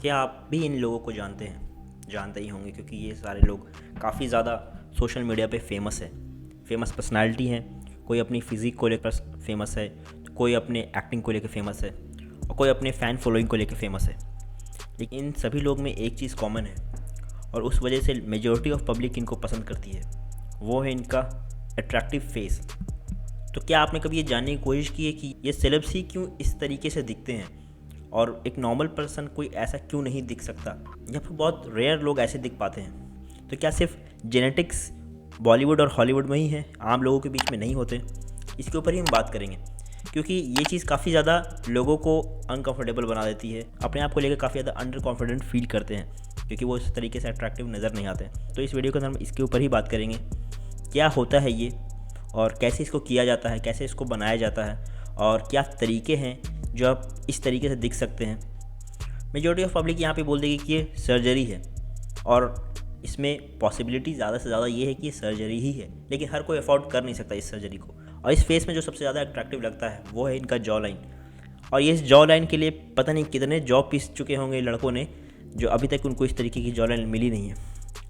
क्या आप भी इन लोगों को जानते हैं? जानते ही होंगे क्योंकि ये सारे लोग काफ़ी ज़्यादा सोशल मीडिया पे फेमस है, फेमस पर्सनालिटी हैं। कोई अपनी फ़िज़िक को लेकर फेमस है, तो कोई अपने एक्टिंग को लेकर फेमस है और कोई अपने फ़ैन फॉलोइंग को लेकर फेमस है। लेकिन इन सभी लोग में एक चीज़ कॉमन है और उस वजह से मेजॉरिटी ऑफ पब्लिक इनको पसंद करती है, वो है इनका अट्रैक्टिव फेस। तो क्या आपने कभी ये जानने की कोशिश की है कि ये सेलेब्स ही क्यों इस तरीके से दिखते हैं और एक नॉर्मल पर्सन कोई ऐसा क्यों नहीं दिख सकता, या फिर बहुत रेयर लोग ऐसे दिख पाते हैं? तो क्या सिर्फ जेनेटिक्स बॉलीवुड और हॉलीवुड में ही है, आम लोगों के बीच में नहीं होते? इसके ऊपर ही हम बात करेंगे क्योंकि ये चीज़ काफ़ी ज़्यादा लोगों को अनकंफर्टेबल बना देती है, अपने आप को लेकर काफ़ी ज़्यादा अंडर कॉन्फिडेंट फील करते हैं क्योंकि वो इस तरीके से अट्रैक्टिव नज़र नहीं आते। तो इस वीडियो के अंदर हम इसके ऊपर ही बात करेंगे, क्या होता है ये और कैसे इसको किया जाता है, कैसे इसको बनाया जाता है और क्या तरीके हैं जो आप इस तरीके से दिख सकते हैं। मेजॉरिटी ऑफ पब्लिक यहाँ पे बोल देगी कि ये सर्जरी है और इसमें पॉसिबिलिटी ज़्यादा से ज़्यादा ये है कि ये सर्जरी ही है, लेकिन हर कोई अफोर्ड कर नहीं सकता इस सर्जरी को। और इस फेस में जो सबसे ज़्यादा अट्रैक्टिव लगता है वो है इनका जॉ लाइन। और ये इस जॉ लाइन के लिए पता नहीं कितने जॉ पीस चुके होंगे लड़कों ने, जो अभी तक उनको इस तरीके की जॉ लाइन मिली नहीं है।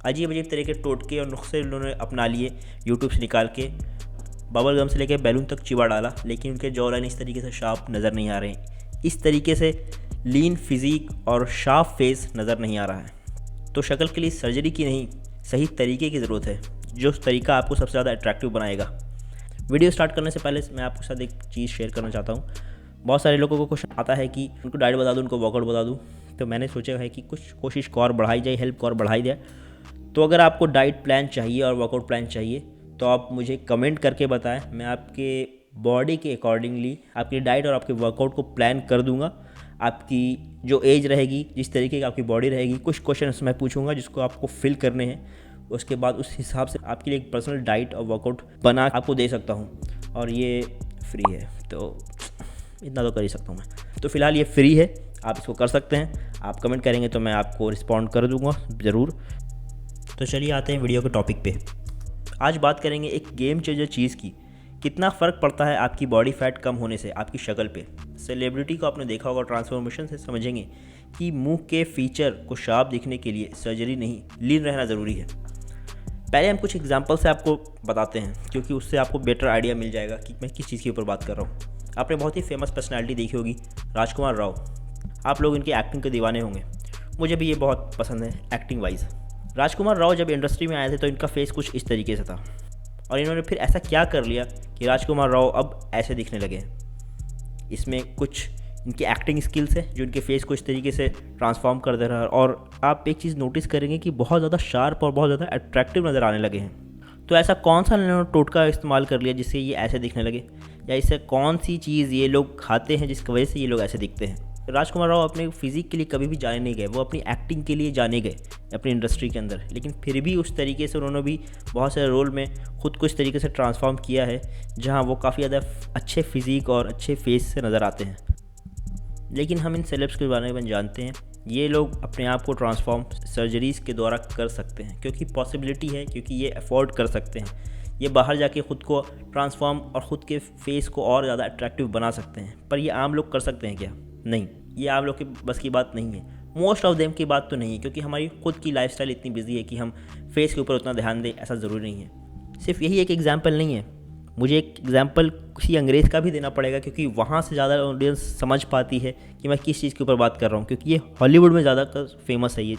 अजीब अजीब तरह के टोटके और नुस्खे उन्होंने अपना लिए यूट्यूब से निकाल के, बबल गम से लेकर बैलून तक चिबा डाला, लेकिन उनके जॉ लाइन इस तरीके से शार्प नज़र नहीं आ रहे हैं। इस तरीके से लीन फिज़िक और शार्प फेस नज़र नहीं आ रहा है। तो शक्ल के लिए सर्जरी की नहीं, सही तरीके की ज़रूरत है, जो तरीका आपको सबसे ज़्यादा अट्रैक्टिव बनाएगा। वीडियो स्टार्ट करने से पहले मैं आपके साथ एक चीज़ शेयर करना चाहता हूँ। बहुत सारे लोगों को क्वेश्चन आता है कि उनको डाइट बता दूँ, उनको वर्कआउट बता दूँ। तो मैंने सोचा है कि कुछ कोशिश को और बढ़ाई जाए, हेल्प को और बढ़ाई जाए। तो अगर आपको डाइट प्लान चाहिए और वर्कआउट प्लान चाहिए तो आप मुझे कमेंट करके बताएं, मैं आपके बॉडी के अकॉर्डिंगली आपकी डाइट और आपके वर्कआउट को प्लान कर दूंगा। आपकी जो एज रहेगी, जिस तरीके की आपकी बॉडी रहेगी, कुछ क्वेश्चन मैं पूछूंगा जिसको आपको फिल करने हैं। उसके बाद उस हिसाब से आपके लिए एक पर्सनल डाइट और वर्कआउट बना आपको दे सकता हूँ। और ये फ्री है, तो इतना तो कर ही सकता हूँ मैं। तो फ़िलहाल ये फ्री है, आप इसको कर सकते हैं। आप कमेंट करेंगे तो मैं आपको रिस्पॉन्ड कर दूँगा ज़रूर। तो चलिए आते हैं वीडियो के टॉपिक पे। आज बात करेंगे एक गेम चेंजर चीज़ की, कितना फ़र्क पड़ता है आपकी बॉडी फैट कम होने से आपकी शक्ल पे। सेलिब्रिटी को आपने देखा होगा, ट्रांसफॉर्मेशन से समझेंगे कि मुंह के फीचर को शार्प दिखने के लिए सर्जरी नहीं, लीन रहना ज़रूरी है। पहले हम कुछ एग्जांपल से आपको बताते हैं क्योंकि उससे आपको बेटर आइडिया मिल जाएगा कि मैं किस चीज़ के ऊपर बात कर रहा हूँ। आपने बहुत ही फेमस पर्सनैलिटी देखी होगी, राजकुमार राव। आप लोग इनकी एक्टिंग के दीवाने होंगे, मुझे भी ये बहुत पसंद है एक्टिंग वाइज। राजकुमार राव जब इंडस्ट्री में आए थे तो इनका फेस कुछ इस तरीके से था और इन्होंने फिर ऐसा क्या कर लिया कि राजकुमार राव अब ऐसे दिखने लगे। इसमें कुछ इनकी एक्टिंग स्किल्स है जो इनके फेस को इस तरीके से ट्रांसफॉर्म कर दे रहा है। और आप एक चीज़ नोटिस करेंगे कि बहुत ज़्यादा शार्प और बहुत ज़्यादा अट्रैक्टिव नज़र आने लगे हैं। तो ऐसा कौन सा इन्होंने टोटका इस्तेमाल कर लिया जिससे ये ऐसे दिखने लगे, या इससे कौन सी चीज़ ये लोग खाते हैं जिसकी वजह से ये लोग ऐसे दिखते हैं? राजकुमार राव अपने फिजिक के लिए कभी भी जाने नहीं गए, वो अपनी एक्टिंग के लिए जाने गए अपनी इंडस्ट्री के अंदर, लेकिन फिर भी उस तरीके से उन्होंने भी बहुत सारे रोल में खुद को इस तरीके से ट्रांसफॉर्म किया है जहां वो काफ़ी ज़्यादा अच्छे फिजिक और अच्छे फेस से नज़र आते हैं। लेकिन हम इन सेलेब्स के बारे में जानते हैं, ये लोग अपने आप को ट्रांसफॉर्म सर्जरीज़ के द्वारा कर सकते हैं क्योंकि पॉसिबिलिटी है, क्योंकि ये अफोर्ड कर सकते हैं। ये बाहर जाके ख़ुद को ट्रांसफॉर्म और ख़ुद के फेस को और ज़्यादा अट्रैक्टिव बना सकते हैं। पर ये आम लोग कर सकते हैं क्या? नहीं, ये आम लोग के बस की बात नहीं है। मोस्ट ऑफ देम की बात तो नहीं है क्योंकि हमारी खुद की लाइफस्टाइल इतनी बिजी है कि हम फेस के ऊपर उतना ध्यान दें, ऐसा ज़रूरी नहीं है। सिर्फ यही एक एग्जाम्पल नहीं है, मुझे एक एग्जाम्पल किसी अंग्रेज़ का भी देना पड़ेगा क्योंकि वहाँ से ज़्यादा ऑडियंस समझ पाती है कि मैं किस चीज़ के ऊपर बात कर रहा हूँ, क्योंकि ये हॉलीवुड में ज़्यादा फेमस है। ये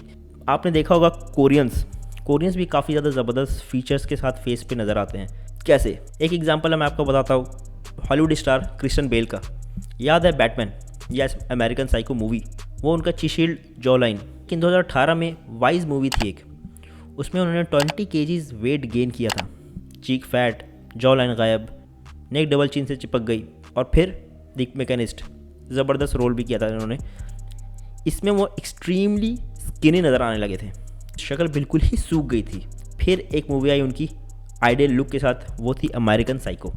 आपने देखा होगा, कोरियंस भी काफ़ी ज़्यादा ज़बरदस्त फीचर्स के साथ फेस पे नज़र आते हैं। कैसे? एक एग्जांपल मैं आपको बताता हूँ, हॉलीवुड स्टार क्रिश्चियन बेल का। याद है बैटमैन या अमेरिकन साइको मूवी, वो उनका चिशील्ड जॉ लाइन। लेकिन 2018 में वाइज मूवी थी एक, उसमें उन्होंने 20 kg वेट गेन किया था। चीक फैट, जॉ लाइन गायब, नेक डबल चिन से चिपक गई और फिर द मैकेनिस्ट, ज़बरदस्त रोल भी किया था इन्होंने। इसमें वो एक्सट्रीमली स्किनी नज़र आने लगे थे, शक्ल बिल्कुल ही सूख गई थी। फिर एक मूवी आई उनकी आइडियल लुक के साथ, वो थी अमेरिकन साइको।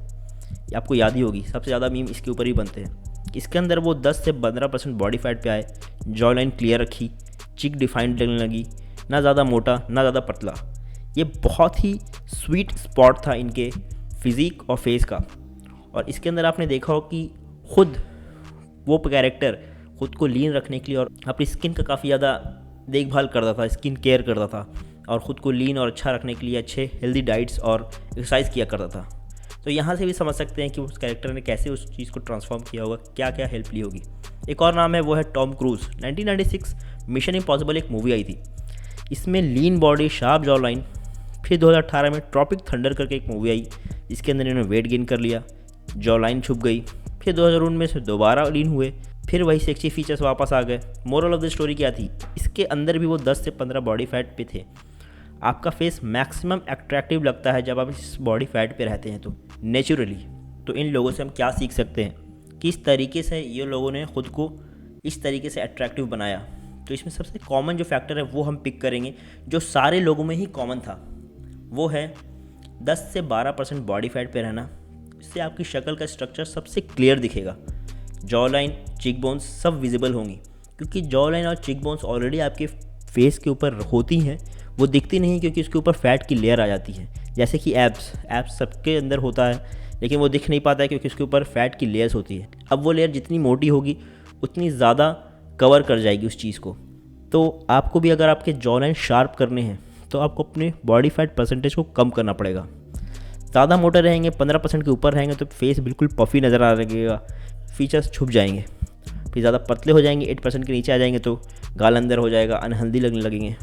आपको याद ही होगी, सबसे ज़्यादा मीम इसके ऊपर ही बनते हैं। इसके अंदर वो 10 से 15% बॉडी फैट पे आए, जॉ लाइन क्लियर रखी, चिक डिफाइंड लगने लगी, ना ज़्यादा मोटा ना ज़्यादा पतला। ये बहुत ही स्वीट स्पॉट था इनके फिज़िक और फेस का। और इसके अंदर आपने देखा हो कि खुद वो कैरेक्टर खुद को लीन रखने के लिए और अपनी स्किन का काफ़ी ज़्यादा देखभाल करता था, स्किन केयर करता था और ख़ुद को लीन और अच्छा रखने के लिए अच्छे हेल्दी डाइट्स और एक्सरसाइज किया करता था। तो यहाँ से भी समझ सकते हैं कि उस कैरेक्टर ने कैसे उस चीज़ को ट्रांसफॉर्म किया होगा, क्या क्या हेल्प ली होगी। एक और नाम है, वो है टॉम क्रूज़। 1996 मिशन इम्पॉसिबल एक मूवी आई थी। इसमें lean body, sharp jaw line. फिर 2018 में ट्रॉपिक थंडर करके एक मूवी आई, इसके अंदर इन्होंने वेट गेन कर लिया, जॉ लाइन छुप गई। फिर 2019 में से दोबारा लीन हुए, फिर वही सेक्सी फीचर्स वापस आ गए। मोरल ऑफ द स्टोरी क्या थी, इसके अंदर भी वो 10 से 15 बॉडी फैट पे थे। आपका फेस मैक्सिमम अट्रैक्टिव लगता है जब आप इस बॉडी फैट पे रहते हैं तो नेचुरली। तो इन लोगों से हम क्या सीख सकते हैं, किस तरीके से ये लोगों ने ख़ुद को इस तरीके से अट्रैक्टिव बनाया। तो इसमें सबसे कॉमन जो फैक्टर है वो हम पिक करेंगे, जो सारे लोगों में ही कॉमन था, वो है 10 से 12% बॉडी फैट पे रहना। इससे आपकी शक्ल का स्ट्रक्चर सबसे क्लियर दिखेगा, जॉ लाइन, चिक बोन्स सब विजिबल होंगी, क्योंकि जॉ लाइन और चिक बोन्स ऑलरेडी आपके फेस के ऊपर होती हैं, वो दिखती नहीं क्योंकि उसके ऊपर फैट की लेयर आ जाती है। जैसे कि एब्स सबके अंदर होता है, लेकिन वो दिख नहीं पाता है क्योंकि उसके ऊपर फैट की लेयर्स होती है। अब वो लेयर जितनी मोटी होगी उतनी ज़्यादा कवर कर जाएगी उस चीज़ को। तो आपको भी अगर आपके जॉ लाइन शार्प करने हैं तो आपको अपने बॉडी फैट परसेंटेज को कम करना पड़ेगा। ज़्यादा मोटे रहेंगे, 15% के ऊपर रहेंगे तो फेस बिल्कुल पफी नज़र आ लगेगा, फीचर्स छुप जाएंगे। फिर ज़्यादा पतले हो जाएंगे, 8% के नीचे आ जाएंगे तो गाल अंदर हो जाएगा, अनहेल्दी लगने लगेंगे।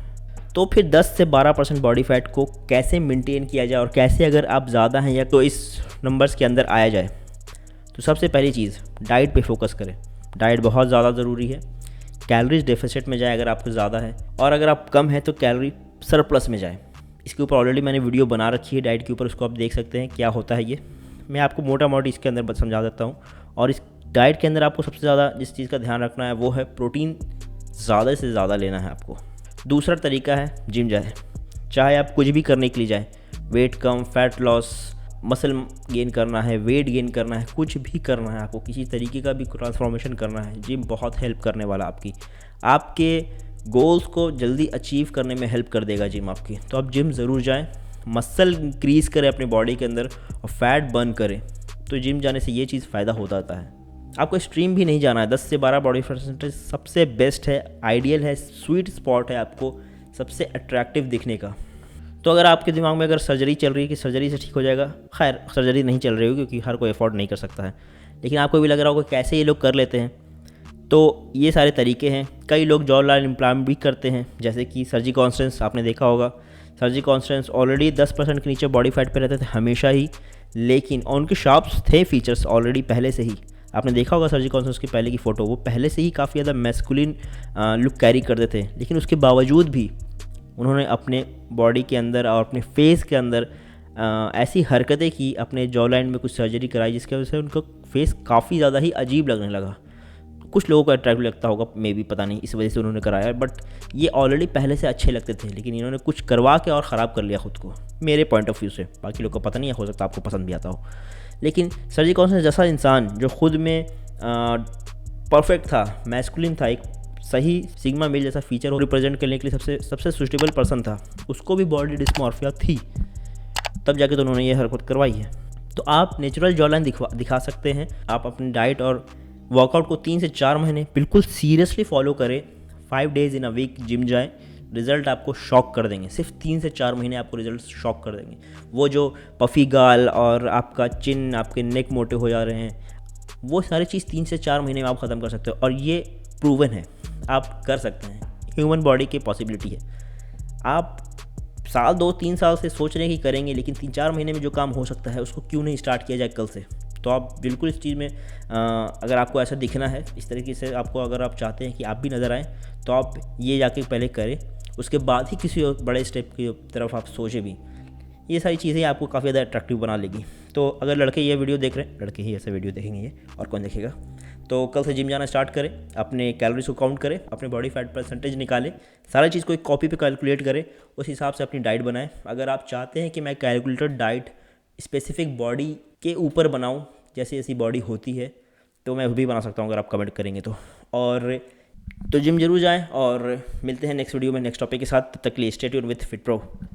तो फिर 10 से 12% बॉडी फैट को कैसे मेंटेन किया जाए और कैसे अगर आप ज़्यादा हैं या तो इस नंबर्स के अंदर आया जाए। तो सबसे पहली चीज़, डाइट पे फोकस करें। डाइट बहुत ज़्यादा ज़रूरी है। कैलोरीज डेफिसिट में जाए अगर आपको ज़्यादा है, और अगर आप कम है तो कैलोरी सरप्लस में जाए। इसके ऊपर ऑलरेडी मैंने वीडियो बना रखी है डाइट के ऊपर, उसको आप देख सकते हैं क्या होता है ये। मैं आपको मोटा मोटी इसके अंदर बस समझा देता हूँ। और इस डाइट के अंदर आपको सबसे ज़्यादा जिस चीज़ का ध्यान रखना है वो है प्रोटीन ज़्यादा से ज़्यादा लेना है आपको। दूसरा तरीका है जिम जाए। चाहे आप कुछ भी करने के लिए जाए, वेट कम, फैट लॉस, मसल गेन करना है, वेट गेन करना है, कुछ भी करना है आपको, किसी तरीके का भी ट्रांसफॉर्मेशन करना है, जिम बहुत हेल्प करने वाला आपके गोल्स को जल्दी अचीव करने में हेल्प कर देगा जिम आपकी। तो आप जिम ज़रूर जाएं, मसल इंक्रीज़ करें अपने बॉडी के अंदर और फैट बर्न करें। तो जिम जाने से ये चीज़ फ़ायदा होता आता है। आपको एक्सट्रीम भी नहीं जाना है। 10 से 12 बॉडी परसेंटेज सबसे बेस्ट है, आइडियल है, स्वीट स्पॉट है आपको सबसे अट्रैक्टिव दिखने का। तो अगर आपके दिमाग में अगर सर्जरी चल रही है कि सर्जरी से ठीक हो जाएगा, खैर सर्जरी नहीं चल रही होगी क्योंकि हर कोई अफोर्ड नहीं कर सकता है, लेकिन आपको भी लग रहा होगा कैसे ये लोग कर लेते हैं, तो ये सारे तरीके हैं। कई लोग जॉ लाइन इम्प्लांट भी करते हैं, जैसे कि सर्जी कॉन्स्टेंस आपने देखा होगा। सर्जी कॉन्स्टेंस ऑलरेडी 10% के नीचे बॉडी फैट पे रहते थे हमेशा ही, लेकिन उनके शार्प्स थे फीचर्स ऑलरेडी पहले से ही। आपने देखा होगा सर्जी कॉन्स्टेंस की पहले की फ़ोटो, वो पहले से ही काफ़ी ज़्यादा मैस्कुलिन लुक कैरी करते थे, लेकिन उसके बावजूद भी उन्होंने अपने बॉडी के अंदर और अपने फेस के अंदर ऐसी हरकतें की, अपने जॉ लाइन में कुछ सर्जरी कराई जिसकी वजह से उनका फेस काफ़ी ज़्यादा ही अजीब लगने लगा। कुछ लोगों को अट्रैक्टिव लगता होगा, मे बी, पता नहीं, इस वजह से उन्होंने कराया, बट ये ऑलरेडी पहले से अच्छे लगते थे, लेकिन इन्होंने कुछ करवा के और ख़राब कर लिया खुद को, मेरे पॉइंट ऑफ व्यू से। बाकी लोग को पता नहीं है, हो सकता है आपको पसंद भी आता हो। लेकिन सर्जी कॉन्स्टेंस जैसा इंसान जो खुद में परफेक्ट था, मैस्कुलिन था, एक सही सिग्मा मेल जैसा फीचर को रिप्रेजेंट करने के लिए सबसे सुटेबल पर्सन था, उसको भी बॉडी डिस्मॉर्फिया थी, तब जाके तो उन्होंने ये हरकत करवाई है। तो आप नेचुरल जॉ लाइन दिखा सकते हैं। आप अपनी डाइट और वर्कआउट को 3 से 4 महीने बिल्कुल सीरियसली फॉलो करें। 5 days in a week gym जाएं, रिज़ल्ट आपको शॉक कर देंगे। सिर्फ 3 से 4 महीने आपको रिजल्ट शॉक कर देंगे। वो जो पफ़ी गाल और आपका चिन, आपके नेक मोटे हो जा रहे हैं, वो सारी चीज़ 3 से 4 महीने में आप ख़त्म कर सकते हो, और ये प्रूवन है, आप कर सकते हैं। ह्यूमन बॉडी की पॉसिबिलिटी है। आप साल 2-3 साल से सोच रहे हैं कि करेंगे, लेकिन 3-4 महीने में जो काम हो सकता है उसको क्यों नहीं स्टार्ट किया जाए कल से। तो आप बिल्कुल इस चीज़ में अगर आपको ऐसा दिखना है, इस तरीके से आपको, अगर आप चाहते हैं कि आप भी नज़र आएँ, तो आप ये जाके पहले करें, उसके बाद ही किसी और बड़े स्टेप की तरफ आप सोचें भी। ये सारी चीज़ें आपको काफ़ी ज़्यादा अट्रैक्टिव बना लेगी। तो अगर लड़के ये वीडियो देख रहे हैं, लड़के ही ऐसे वीडियो देखेंगे ये, और कौन देखेगा, तो कल से जिम जाना स्टार्ट करें, अपने कैलोरीज को काउंट करें, अपने बॉडी फैट परसेंटेज निकालें, सारी चीज़ को एक कॉपी पे कैलकुलेट करें, उस हिसाब से अपनी डाइट बनाएं। अगर आप चाहते हैं कि मैं कैलकुलेटेड डाइट स्पेसिफिक बॉडी के ऊपर बनाऊं, जैसी ऐसी बॉडी होती है, तो मैं भी बना सकता हूं अगर आप कमेंट करेंगे तो। और तो जिम जरूर जाएं, और मिलते हैं नेक्स्ट वीडियो में नेक्स्ट टॉपिक के साथ। तब तक के लिए stay tuned with fit pro.